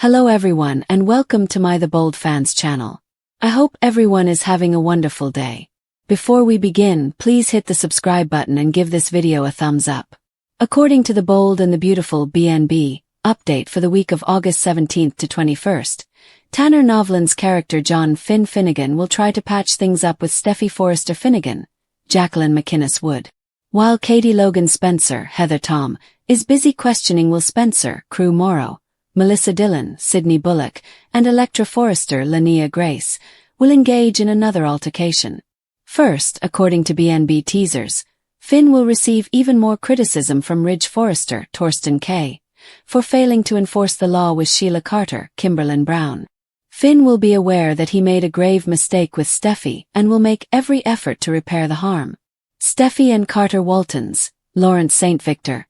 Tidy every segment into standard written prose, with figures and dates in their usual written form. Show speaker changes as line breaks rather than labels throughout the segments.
Hello everyone and welcome to my The Bold Fans channel. I hope everyone is having a wonderful day. Before we begin, please hit the subscribe button and give this video a thumbs up. According to The Bold and the Beautiful BNB update for the week of August 17th to 21st, Tanner Novlan's character John Finn Finnegan will try to patch things up with Steffi Forrester Finnegan, Jacqueline McInnes Wood. While Katie Logan Spencer, Heather Tom, is busy questioning Will Spencer, Crew Morrow, Melissa Dillon, Sydney Bullock, and Electra Forrester, Linnea Grace, will engage in another altercation. First, according to BNB teasers, Finn will receive even more criticism from Ridge Forrester, Torsten Kay, for failing to enforce the law with Sheila Carter, Kimberlyn Brown. Finn will be aware that he made a grave mistake with Steffi and will make every effort to repair the harm. Steffi and Carter Walton's, Lawrence St. Victor,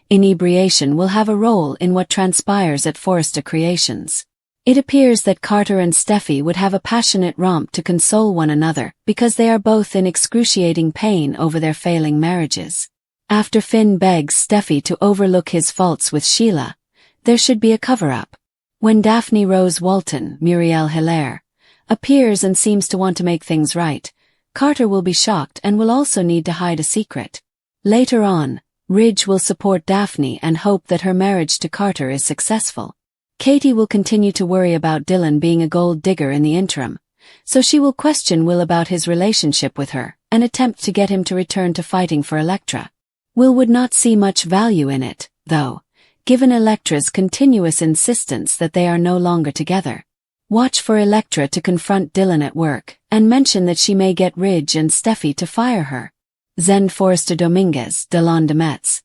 inebriation will have a role in what transpires at Forrester Creations. It appears that Carter and Steffi would have a passionate romp to console one another because they are both in excruciating pain over their failing marriages. After Finn begs Steffi to overlook his faults with Sheila, there should be a cover-up. When Daphne Rose Walton, Muriel Hilaire, appears and seems to want to make things right, Carter will be shocked and will also need to hide a secret. Later on, Ridge will support Daphne and hope that her marriage to Carter is successful. Katie will continue to worry about Dylan being a gold digger in the interim, so she will question Will about his relationship with her and attempt to get him to return to fighting for Electra. Will would not see much value in it, though, given Electra's continuous insistence that they are no longer together. Watch for Electra to confront Dylan at work and mention that she may get Ridge and Steffi to fire her. Zend Forrester Dominguez, Delon Demetz,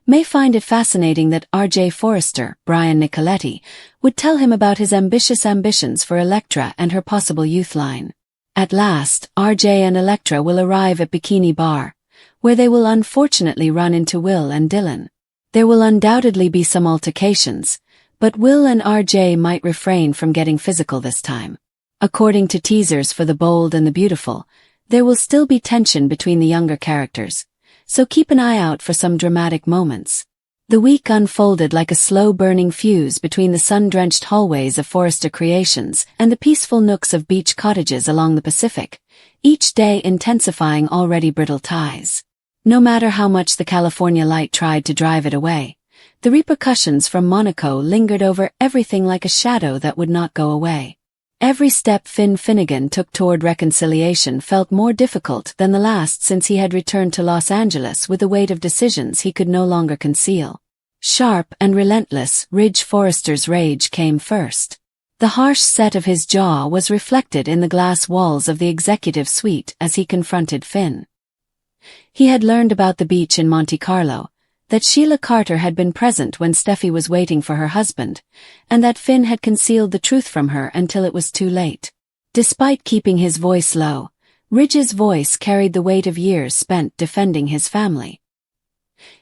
may find it fascinating that R.J. Forrester, Brian Nicoletti, would tell him about his ambitious ambitions for Electra and her possible youth line. At last, R.J. and Electra will arrive at Bikini Bar, where they will unfortunately run into Will and Dylan. There will undoubtedly be some altercations, but Will and R.J. might refrain from getting physical this time. According to teasers for The Bold and the Beautiful, there will still be tension between the younger characters, so keep an eye out for some dramatic moments. The week unfolded like a slow-burning fuse between the sun-drenched hallways of Forrester Creations and the peaceful nooks of beach cottages along the Pacific, each day intensifying already brittle ties. No matter how much the California light tried to drive it away, the repercussions from Monaco lingered over everything like a shadow that would not go away. Every step Finn Finnegan took toward reconciliation felt more difficult than the last since he had returned to Los Angeles with the weight of decisions he could no longer conceal. Sharp and relentless, Ridge Forrester's rage came first. The harsh set of his jaw was reflected in the glass walls of the executive suite as he confronted Finn. He had learned about the beach in Monte Carlo, that Sheila Carter had been present when Steffi was waiting for her husband, and that Finn had concealed the truth from her until it was too late. Despite keeping his voice low, Ridge's voice carried the weight of years spent defending his family.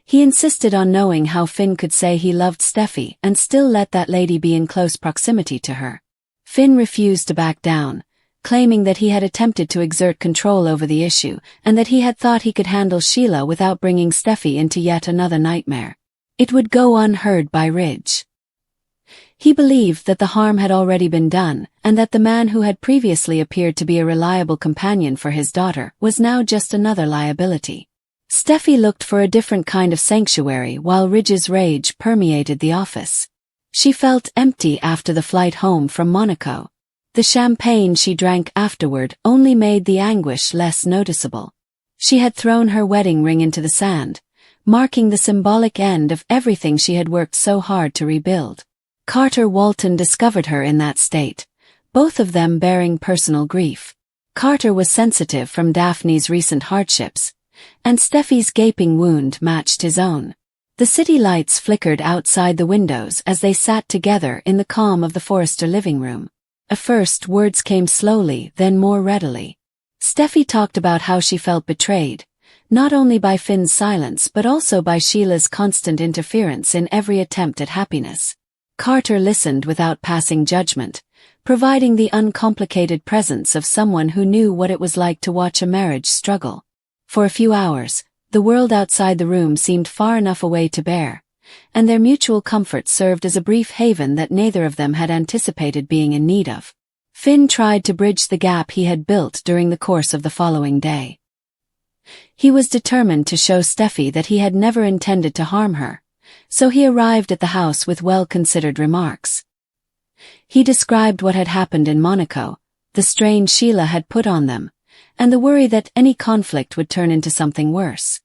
He insisted on knowing how Finn could say he loved Steffi and still let that lady be in close proximity to her. Finn refused to back down, claiming that he had attempted to exert control over the issue and that he had thought he could handle Sheila without bringing Steffi into yet another nightmare. It would go unheard by Ridge. He believed that the harm had already been done and that the man who had previously appeared to be a reliable companion for his daughter was now just another liability. Steffi looked for a different kind of sanctuary while Ridge's rage permeated the office. She felt empty after the flight home from Monaco. The champagne she drank afterward only made the anguish less noticeable. She had thrown her wedding ring into the sand, marking the symbolic end of everything she had worked so hard to rebuild. Carter Walton discovered her in that state, both of them bearing personal grief. Carter was sensitive from Daphne's recent hardships, and Steffi's gaping wound matched his own. The city lights flickered outside the windows as they sat together in the calm of the Forrester living room. At first words came slowly, then more readily. Steffi talked about how she felt betrayed, not only by Finn's silence but also by Sheila's constant interference in every attempt at happiness. Carter listened without passing judgment, providing the uncomplicated presence of someone who knew what it was like to watch a marriage struggle. For a few hours, the world outside the room seemed far enough away to bear, and their mutual comfort served as a brief haven that neither of them had anticipated being in need of. Finn tried to bridge the gap he had built during the course of the following day. He was determined to show Steffi that he had never intended to harm her, so he arrived at the house with well-considered remarks. He described what had happened in Monaco, the strain Sheila had put on them, and the worry that any conflict would turn into something worse.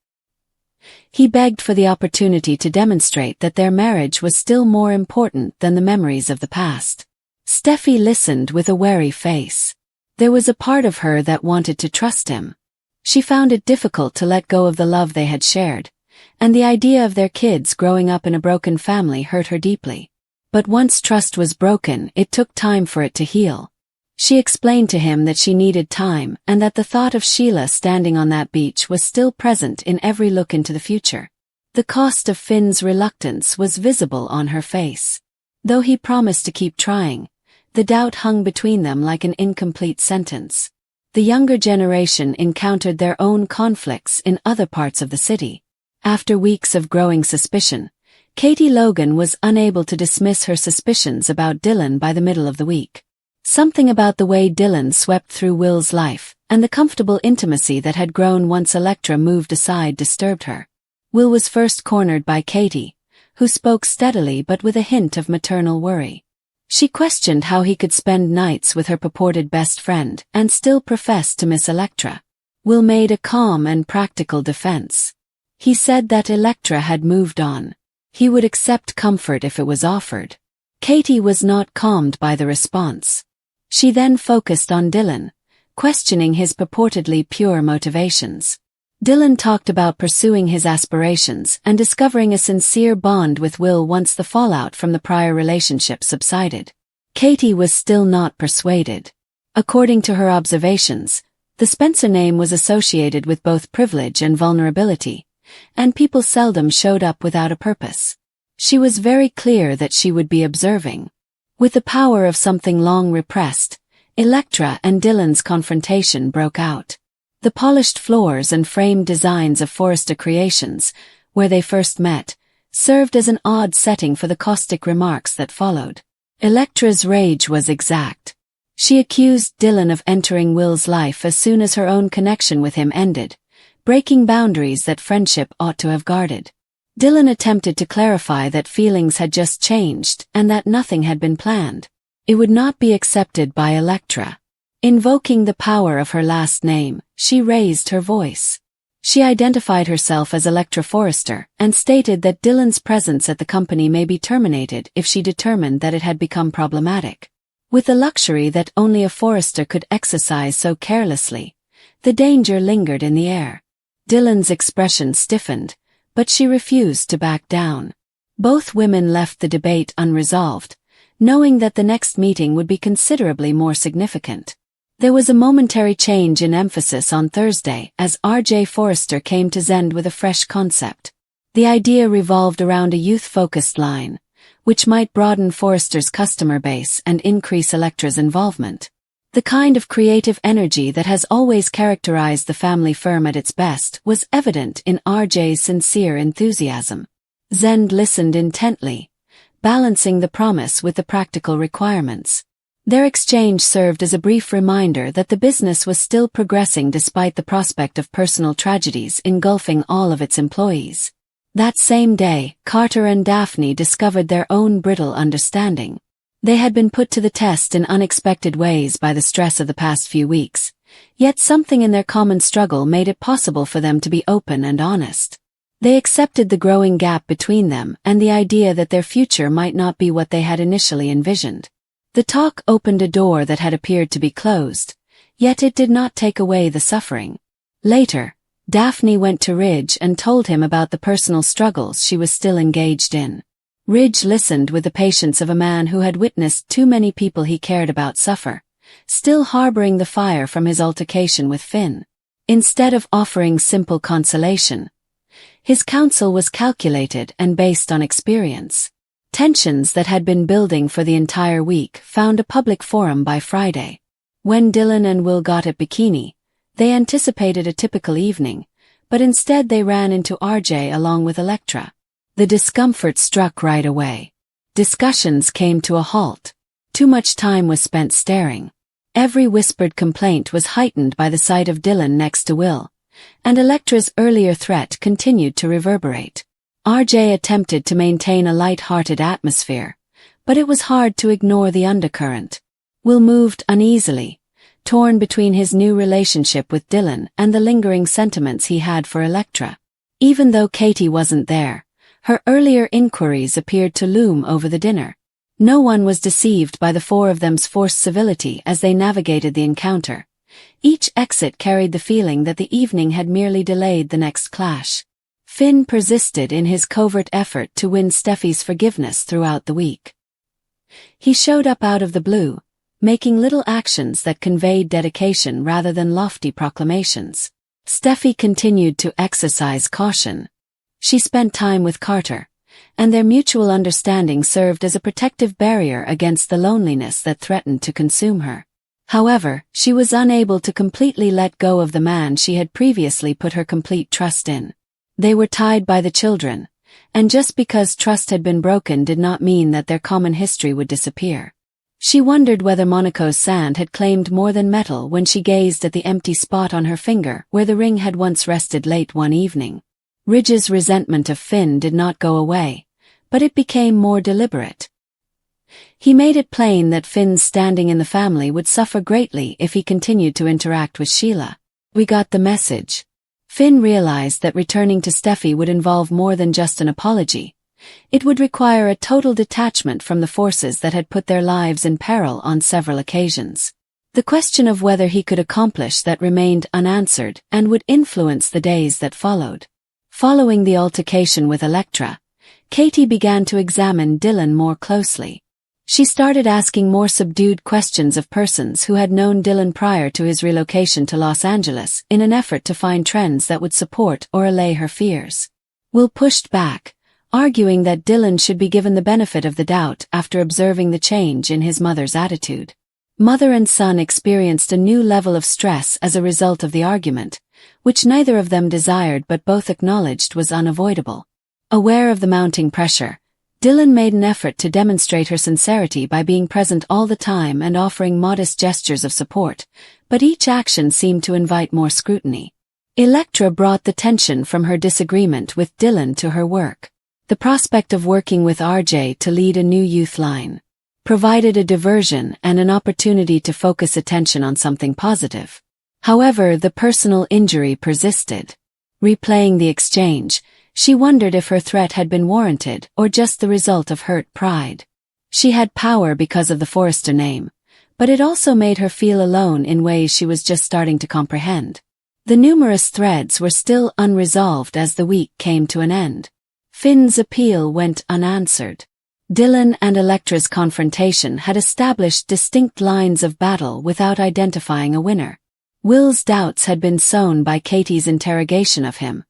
He begged for the opportunity to demonstrate that their marriage was still more important than the memories of the past. Steffi listened with a wary face. There was a part of her that wanted to trust him. She found it difficult to let go of the love they had shared, and the idea of their kids growing up in a broken family hurt her deeply. But once trust was broken, it took time for it to heal. She explained to him that she needed time and that the thought of Sheila standing on that beach was still present in every look into the future. The cost of Finn's reluctance was visible on her face. Though he promised to keep trying, the doubt hung between them like an incomplete sentence. The younger generation encountered their own conflicts in other parts of the city. After weeks of growing suspicion, Katie Logan was unable to dismiss her suspicions about Dylan by the middle of the week. Something about the way Dylan swept through Will's life, and the comfortable intimacy that had grown once Electra moved aside disturbed her. Will was first cornered by Katie, who spoke steadily but with a hint of maternal worry. She questioned how he could spend nights with her purported best friend and still profess to miss Electra. Will made a calm and practical defense. He said that Electra had moved on. He would accept comfort if it was offered. Katie was not calmed by the response. She then focused on Dylan, questioning his purportedly pure motivations. Dylan talked about pursuing his aspirations and discovering a sincere bond with Will once the fallout from the prior relationship subsided. Katie was still not persuaded. According to her observations, the Spencer name was associated with both privilege and vulnerability, and people seldom showed up without a purpose. She was very clear that she would be observing. With the power of something long repressed, Electra and Dylan's confrontation broke out. The polished floors and framed designs of Forrester Creations, where they first met, served as an odd setting for the caustic remarks that followed. Electra's rage was exact. She accused Dylan of entering Will's life as soon as her own connection with him ended, breaking boundaries that friendship ought to have guarded. Dylan attempted to clarify that feelings had just changed and that nothing had been planned. It would not be accepted by Electra. Invoking the power of her last name, she raised her voice. She identified herself as Electra Forrester and stated that Dylan's presence at the company may be terminated if she determined that it had become problematic. With the luxury that only a Forrester could exercise so carelessly, the danger lingered in the air. Dylan's expression stiffened, but she refused to back down. Both women left the debate unresolved, knowing that the next meeting would be considerably more significant. There was a momentary change in emphasis on Thursday as R.J. Forrester came to Zend with a fresh concept. The idea revolved around a youth-focused line, which might broaden Forrester's customer base and increase Electra's involvement. The kind of creative energy that has always characterized the family firm at its best was evident in R.J.'s sincere enthusiasm. Zend listened intently, balancing the promise with the practical requirements. Their exchange served as a brief reminder that the business was still progressing despite the prospect of personal tragedies engulfing all of its employees. That same day, Carter and Daphne discovered their own brittle understanding. They had been put to the test in unexpected ways by the stress of the past few weeks, yet something in their common struggle made it possible for them to be open and honest. They accepted the growing gap between them and the idea that their future might not be what they had initially envisioned. The talk opened a door that had appeared to be closed, yet it did not take away the suffering. Later, Daphne went to Ridge and told him about the personal struggles she was still engaged in. Ridge listened with the patience of a man who had witnessed too many people he cared about suffer, still harboring the fire from his altercation with Finn. Instead of offering simple consolation, his counsel was calculated and based on experience. Tensions that had been building for the entire week found a public forum by Friday. When Dylan and Will got at Bikini, they anticipated a typical evening, but instead they ran into RJ along with Electra. The discomfort struck right away. Discussions came to a halt. Too much time was spent staring. Every whispered complaint was heightened by the sight of Dylan next to Will, and Electra's earlier threat continued to reverberate. RJ attempted to maintain a light-hearted atmosphere, but it was hard to ignore the undercurrent. Will moved uneasily, torn between his new relationship with Dylan and the lingering sentiments he had for Electra. Even though Katie wasn't there, her earlier inquiries appeared to loom over the dinner. No one was deceived by the four of them's forced civility as they navigated the encounter. Each exit carried the feeling that the evening had merely delayed the next clash. Finn persisted in his covert effort to win Steffi's forgiveness throughout the week. He showed up out of the blue, making little actions that conveyed dedication rather than lofty proclamations. Steffi continued to exercise caution. She spent time with Carter, and their mutual understanding served as a protective barrier against the loneliness that threatened to consume her. However, she was unable to completely let go of the man she had previously put her complete trust in. They were tied by the children, and just because trust had been broken did not mean that their common history would disappear. She wondered whether Monaco's sand had claimed more than metal when she gazed at the empty spot on her finger where the ring had once rested late one evening. Ridge's resentment of Finn did not go away, but it became more deliberate. He made it plain that Finn's standing in the family would suffer greatly if he continued to interact with Sheila. We got the message. Finn realized that returning to Steffi would involve more than just an apology. It would require a total detachment from the forces that had put their lives in peril on several occasions. The question of whether he could accomplish that remained unanswered and would influence the days that followed. Following the altercation with Electra, Katie began to examine Dylan more closely. She started asking more subdued questions of persons who had known Dylan prior to his relocation to Los Angeles in an effort to find trends that would support or allay her fears. Will pushed back, arguing that Dylan should be given the benefit of the doubt after observing the change in his mother's attitude. Mother and son experienced a new level of stress as a result of the argument, which neither of them desired but both acknowledged was unavoidable. Aware of the mounting pressure, Dylan made an effort to demonstrate her sincerity by being present all the time and offering modest gestures of support, but each action seemed to invite more scrutiny. Electra brought the tension from her disagreement with Dylan to her work. The prospect of working with RJ to lead a new youth line provided a diversion and an opportunity to focus attention on something positive. However, the personal injury persisted. Replaying the exchange, she wondered if her threat had been warranted or just the result of hurt pride. She had power because of the Forrester name, but it also made her feel alone in ways she was just starting to comprehend. The numerous threads were still unresolved as the week came to an end. Finn's appeal went unanswered. Dylan and Electra's confrontation had established distinct lines of battle without identifying a winner. Will's doubts had been sown by Katie's interrogation of him,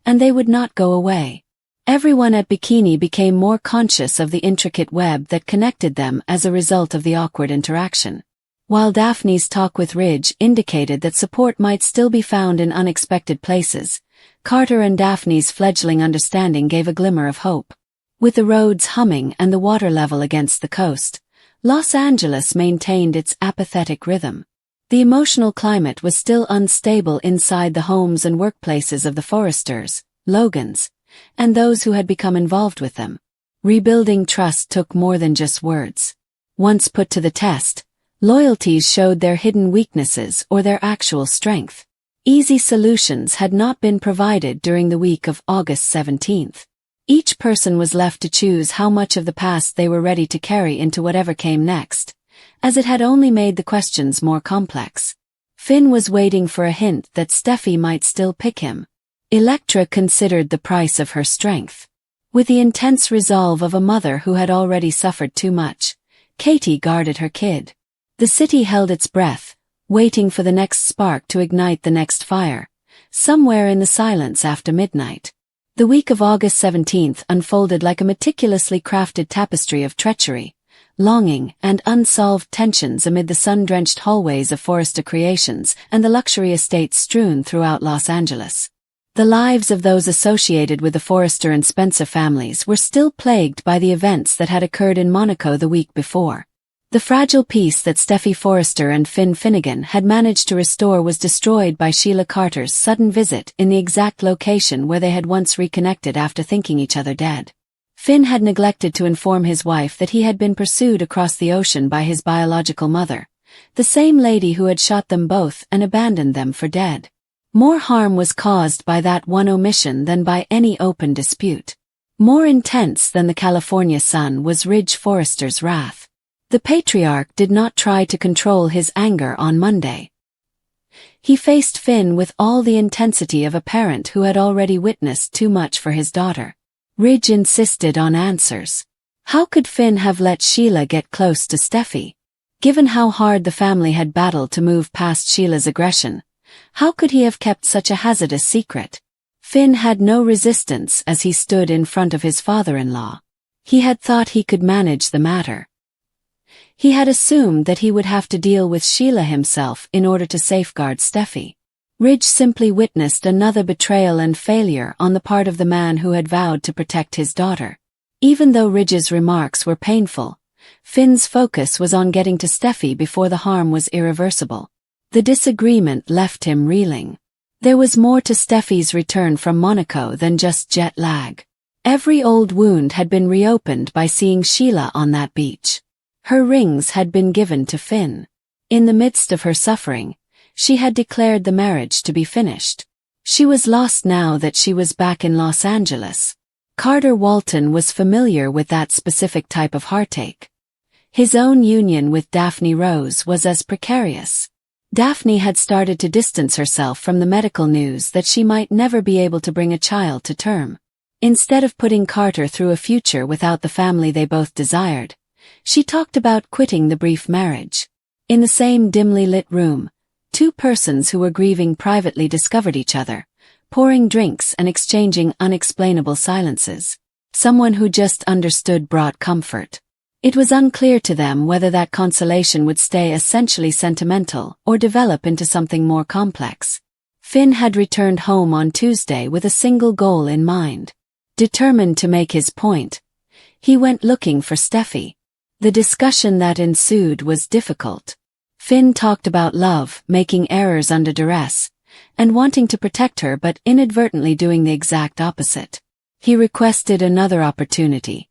and they would not go away. Everyone at Bikini became more conscious of the intricate web that connected them as a result of the awkward interaction. While Daphne's talk with Ridge indicated that support might still be found in unexpected places, Carter and Daphne's fledgling understanding gave a glimmer of hope. With the roads humming and the water level against the coast, Los Angeles maintained its apathetic rhythm. The emotional climate was still unstable inside the homes and workplaces of the Forresters, Logans, and those who had become involved with them. Rebuilding trust took more than just words. Once put to the test, loyalties showed their hidden weaknesses or their actual strength. Easy solutions had not been provided during the week of August 17th. Each person was left to choose how much of the past they were ready to carry into whatever came next, as it had only made the questions more complex. Finn was waiting for a hint that Steffi might still pick him. Electra considered the price of her strength. With the intense resolve of a mother who had already suffered too much, Katie guarded her kid. The city held its breath, waiting for the next spark to ignite the next fire, somewhere in the silence after midnight. The week of August 17th unfolded like a meticulously crafted tapestry of treachery, longing, and unsolved tensions amid the sun-drenched hallways of Forrester Creations and the luxury estates strewn throughout Los Angeles. The lives of those associated with the Forrester and Spencer families were still plagued by the events that had occurred in Monaco the week before. The fragile peace that Steffi Forrester and Finn Finnegan had managed to restore was destroyed by Sheila Carter's sudden visit in the exact location where they had once reconnected after thinking each other dead. Finn had neglected to inform his wife that he had been pursued across the ocean by his biological mother, the same lady who had shot them both and abandoned them for dead. More harm was caused by that one omission than by any open dispute. More intense than the California sun was Ridge Forrester's wrath. The patriarch did not try to control his anger on Monday. He faced Finn with all the intensity of a parent who had already witnessed too much for his daughter. Ridge insisted on answers. How could Finn have let Sheila get close to Steffi? Given how hard the family had battled to move past Sheila's aggression, how could he have kept such a hazardous secret? Finn had no resistance as he stood in front of his father-in-law. He had thought he could manage the matter. He had assumed that he would have to deal with Sheila himself in order to safeguard Steffi. Ridge simply witnessed another betrayal and failure on the part of the man who had vowed to protect his daughter. Even though Ridge's remarks were painful, Finn's focus was on getting to Steffi before the harm was irreversible. The disagreement left him reeling. There was more to Steffi's return from Monaco than just jet lag. Every old wound had been reopened by seeing Sheila on that beach. Her rings had been given to Finn. In the midst of her suffering, she had declared the marriage to be finished. She was lost now that she was back in Los Angeles. Carter Walton was familiar with that specific type of heartache. His own union with Daphne Rose was as precarious. Daphne had started to distance herself from the medical news that she might never be able to bring a child to term. Instead of putting Carter through a future without the family they both desired, she talked about quitting the brief marriage. In the same dimly lit room, two persons who were grieving privately discovered each other, pouring drinks and exchanging unexplainable silences. Someone who just understood brought comfort. It was unclear to them whether that consolation would stay essentially sentimental or develop into something more complex. Finn had returned home on Tuesday with a single goal in mind. Determined to make his point, he went looking for Steffi. The discussion that ensued was difficult. Finn talked about love, making errors under duress, and wanting to protect her but inadvertently doing the exact opposite. He requested another opportunity.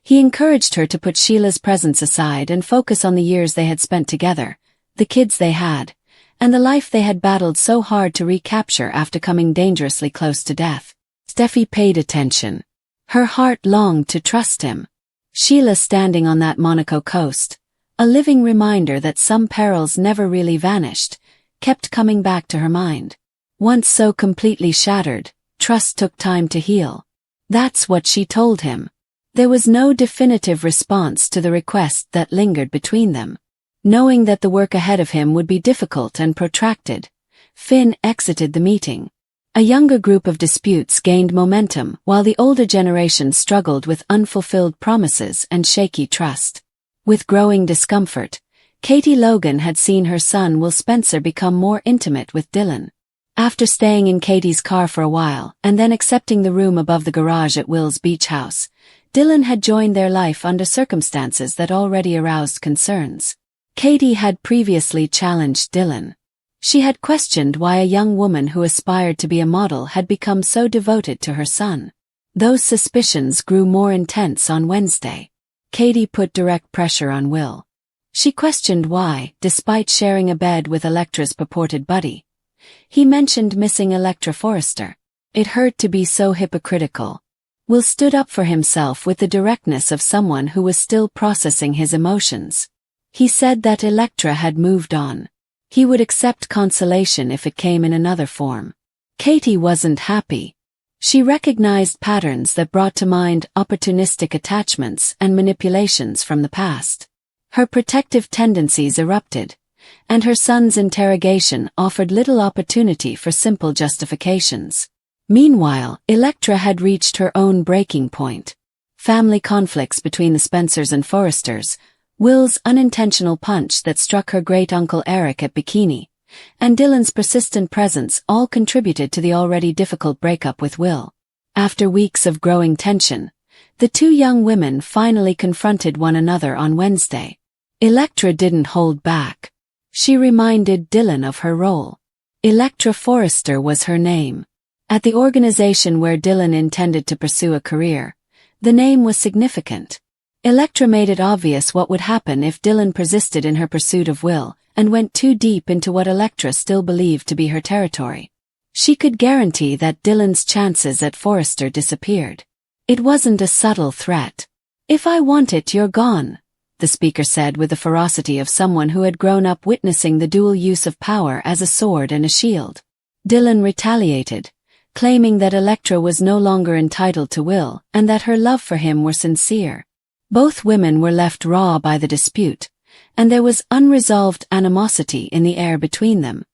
He encouraged her to put Sheila's presence aside and focus on the years they had spent together, the kids they had, and the life they had battled so hard to recapture after coming dangerously close to death. Steffi paid attention. Her heart longed to trust him. Sheila standing on that Monaco coast, a living reminder that some perils never really vanished, kept coming back to her mind. Once so completely shattered, trust took time to heal. That's what she told him. There was no definitive response to the request that lingered between them. Knowing that the work ahead of him would be difficult and protracted, Finn exited the meeting. A younger group of disputes gained momentum while the older generation struggled with unfulfilled promises and shaky trust. With growing discomfort, Katie Logan had seen her son Will Spencer become more intimate with Dylan. After staying in Katie's car for a while and then accepting the room above the garage at Will's beach house, Dylan had joined their life under circumstances that already aroused concerns. Katie had previously challenged Dylan. She had questioned why a young woman who aspired to be a model had become so devoted to her son. Those suspicions grew more intense on Wednesday. Katie put direct pressure on Will. She questioned why, despite sharing a bed with Electra's purported buddy, he mentioned missing Electra Forrester. It hurt to be so hypocritical. Will stood up for himself with the directness of someone who was still processing his emotions. He said that Electra had moved on. He would accept consolation if it came in another form. Katie wasn't happy. She recognized patterns that brought to mind opportunistic attachments and manipulations from the past. Her protective tendencies erupted, and her son's interrogation offered little opportunity for simple justifications. Meanwhile, Electra had reached her own breaking point. Family conflicts between the Spencers and Forresters, Will's unintentional punch that struck her great-uncle Eric at Bikini, and Dylan's persistent presence all contributed to the already difficult breakup with Will. After weeks of growing tension, the two young women finally confronted one another on Wednesday. Electra didn't hold back. She reminded Dylan of her role. Electra Forrester was her name. At the organization where Dylan intended to pursue a career, the name was significant. Electra made it obvious what would happen if Dylan persisted in her pursuit of Will and went too deep into what Electra still believed to be her territory. She could guarantee that Dylan's chances at Forrester disappeared. It wasn't a subtle threat. "If I want it, you're gone," the speaker said with the ferocity of someone who had grown up witnessing the dual use of power as a sword and a shield. Dylan retaliated, claiming that Electra was no longer entitled to Will and that her love for him were sincere. Both women were left raw by the dispute, and there was unresolved animosity in the air between them.